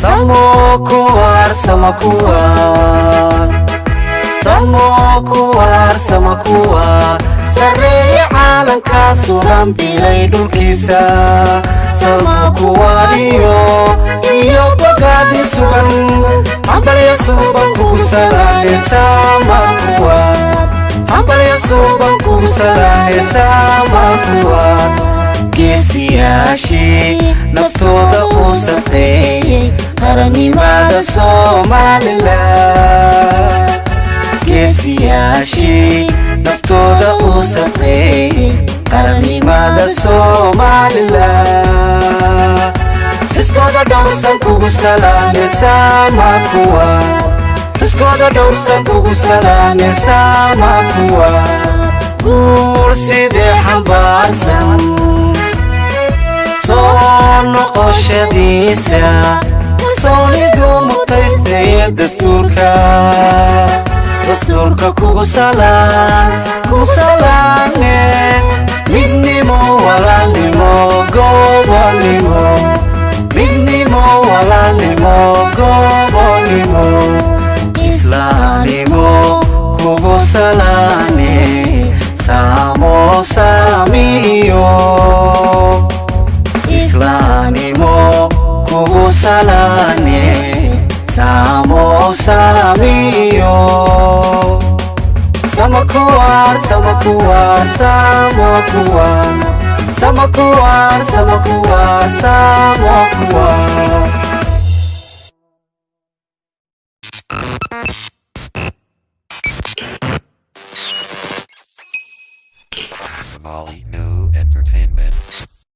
Samo kuwar, sama kuwar, samo kuwar, sama kuwar. Sarreeya Calanka sunan bilay dhulkiisa. Samo kuwar iyo bogaadi sugan. Hambalyo suban kugu salaamay sama kuwar. Hambalyo suban kugu salaamay sama kuwar. geesiyaashii naftooda u saqeeyay qarannimada Somaliland. geesiyaashii naftooda u saqeeyay qarannimada Somaliland. iskooda dhowrsan kugu salaamay sama kuwar. iskooda dhowrsan kugu salaamay sama kuwar. guul sidee xambaarsan soo noqoshadiisa. kalsoonidu mutaystay dastuurka kugu salaame. midnimo walaalnimo gobonimo. midnimo walaalnimo gobonimo. islaamnimo kugu salaame. Samo samiyo. islaamnimo kugu salaame. Samo samiyo. Sama kuwar, sama kuwar, sama kuwar. Sama kuwar, sama kuwar, sama kuwar. Molly New Entertainment.